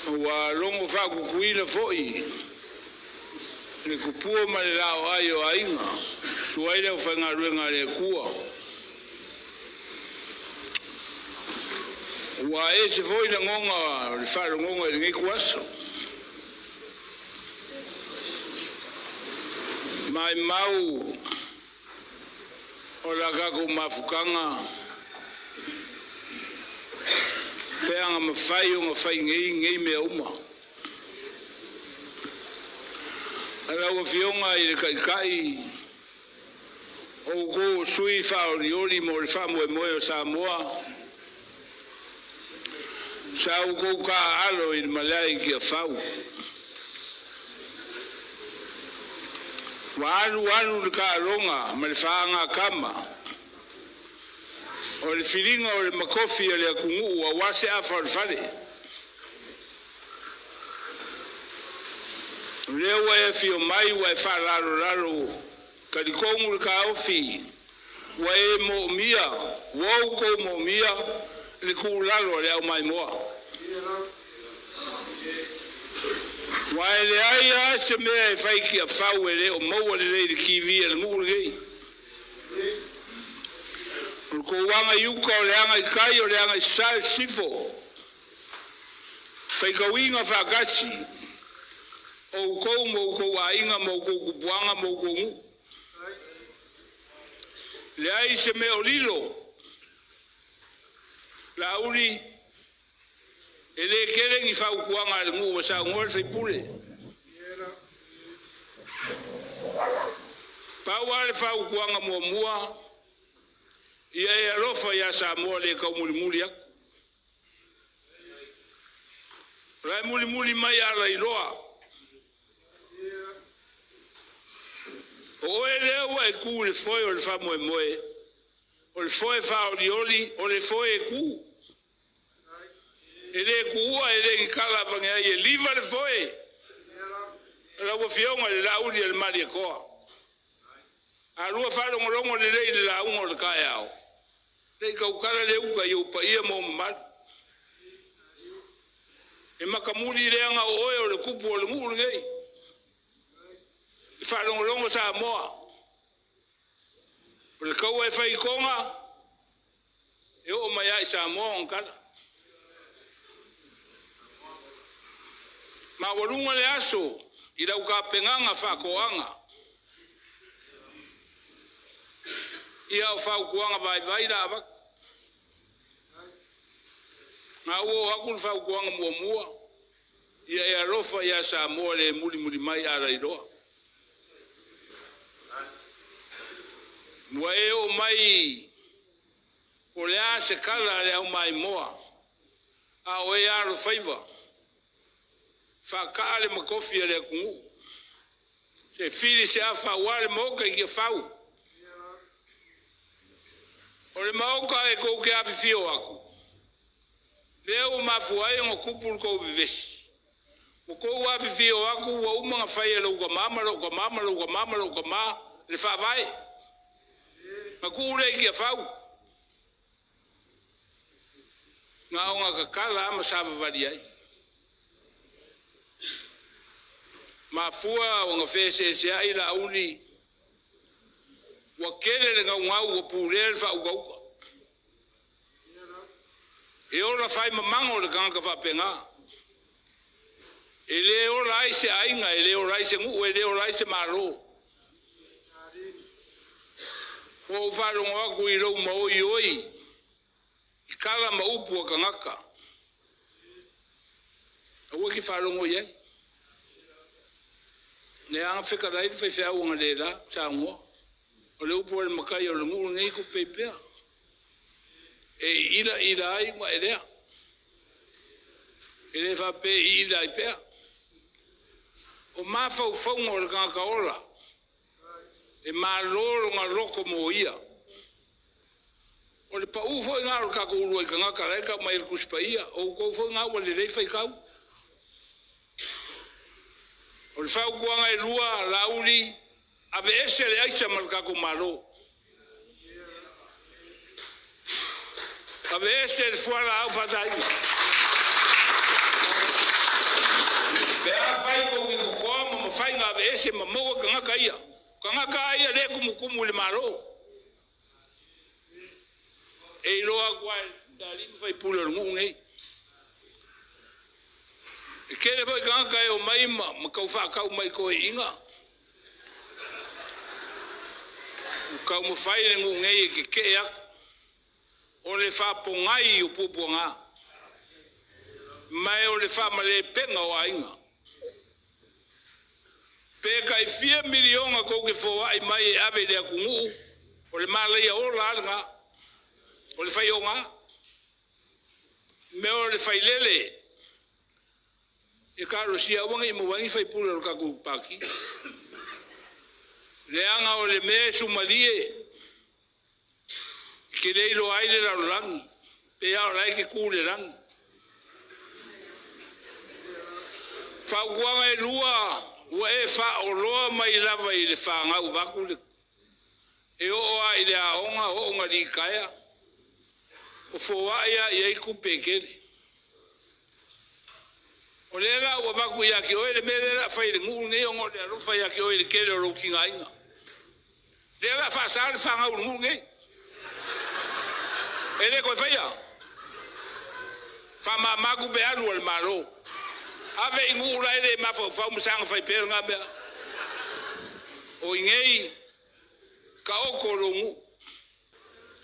Wa longo whakukuina foi. Ni kupua male lao ayo ainga. Suaira ufanga ruenga le kua. Wa ese foi na ngonga, le wharo ngonga i ngai kuaso. Mai mau o la kako mafukanga. Peanga mawhai o ngawhai ngei mea uma. Alau fionga i le kai o ko sui whaori ori mo le whamoe moe o Samoa. Sa o ko ka alo i le malai ki a whau. Wa anu le ka ronga ma le whaanga kama. O le filinga o le makofi o le akungu a wase a wharwhare. Lewa e fio mai wa e whararo karikongu le ka ofi. Wa e mo mia, wau ko mo mia, le ku laro le au mai moa. Wa e le aia se mea e whaiki a whau e le o maua le leire ki via le ngu gei. Ko wanga yuka o le anga I kai o le anga I sai sifo. Whaika winga whakasi. O kou mo kou a inga mo kou kupuanga mo kou ngu. Le ai se me o lilo. La uri. E le kere ngi whau kuanga le ngu wa sa ngol whaipule. Paua le whau kuanga mua mua. Ia e alofa ia Samoa le kau muli aku. Rai muli mai ala iloa. O e leo e ku le foi o le whamoe moe. O le foi whaori oli, o le foi e ku. E le kuua e le kikala pange ai e liva le foi. La ua fionga le lauri e le mari e koa. A rua wharongorongo le rei le laungo le kai au. Rei kaukara le uka I upa ia mo maru. E makamuri reanga o oe o le kupu o le nguru ngei. I wharongorongo sa moa. O le kaua e whaikonga. E o mai ai sa moa on kala. Ma warunga le aso. I rau ka penganga whakoanga. Ia o whau kuanga vai rāwak. Ngā ua haku le whau kuanga mua. Ia e arofa ia Samoa le muli mai ara iroa. Mua e o mai o le a se kala le au mai moa. A o e aro whaiva. Whaka le makofi le kungu. Se whiri se a whauare moka I kia whau. O le maoka e kou ke api fio aku. Leo mafuai ngo kupul kou vivesi. O kou api fio aku wa umanga whai e lauka mama. Le whawai. Ma kure I kia whau. Ngā onga ka kala ama sawa vari ai. Ma fua o ngā whese se ai la uni. Wa kere le ngau o pūrere whaukauka. E ora whai mamango le kanga whapenga. E le ora ai se ainga, e le ora ai se ngu, e le ora ai se maro. O wharongo aku I rau maoi oi. I kala maupu a kangaka. Awa ki wharongo iai. Ne anga whekarai whai whiaunga le la, sa ngoa. O le upo le makai o le nguru ngei ko pepea. E ila ai ngwa e lea. E le whape ila I pea. O mawhau whaunga o le kanga ora. E maroro ngā roko mo ia. O le pa ufo I ngāro kako urua I kangaka reka mai le kuspa ia. O kou fo ngā wale rei whai kau. O le whau kuanga e lua, lauri, ave ese le aisa markako maro. Ave ese le fuara au fatai. se mamo kanga kaia le kumukumu le maro e loa kwa dali fai pula ngunge e kele foi kanga kai o mai ma kau fa kau mai ko inga kau mo fai le ngunge ke ya o le fa pongai o puponga mai o le fa male penga o inga pe kai 4 miliona ko ke fo ai mai ave le kungu o le male o la o le fai onga me o le fai lele e karo sia wanga i mo wangi fai pula ro kaku paki le anga o le me sumalie ke le lo ai le rangi pe a ora ke ku le rangi fa wanga e lua ua e fa o loa mai lava i le whangau waku le e o a i le aonga o onga li kaya o fōaia i eiku pekele o le la ua waku ia ki oe le mele la whai le ngu nge ongo le arufa ia ki oe le kele o roki nga inga le la whaasā le whangau ngu nge e le koe whaia whama magu be anu al maro ave ingu ura ele mafau fau musanga fai pere nga mea o ingei ka oko rongu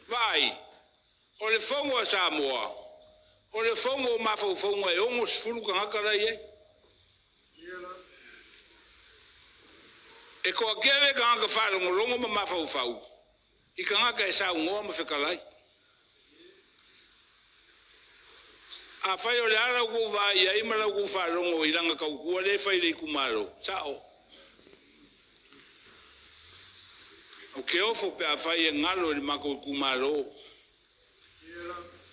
vai o le fongo a Samoa o le fongo mafau fongo e ongo sifuru ka ngakara ie e ko akele ka ngaka wharongo rongo ma mafau fau i ka ngaka e sa ungoa ma whekalai a fai o le ara ko va ia i mara ko wharongo i ranga kau kua le fai le kumaro sao o ke ofo pe a fai e ngalo le mako kumaro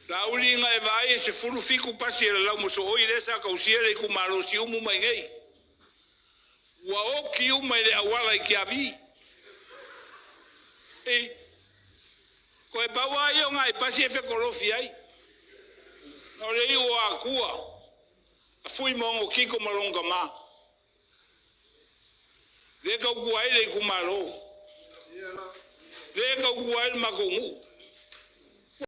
la uli nga e vai e se furu fiku pasi e lau moso oi le sa kausia le kumaro si umu mai ngei ua o ki uma i le awala i ki avi ko e bawa i o ngai pasi e whekorofi ai o le iu a kua a fui mongo kiko malonga ma le kau kua i le kumaro le kau kua i le makongu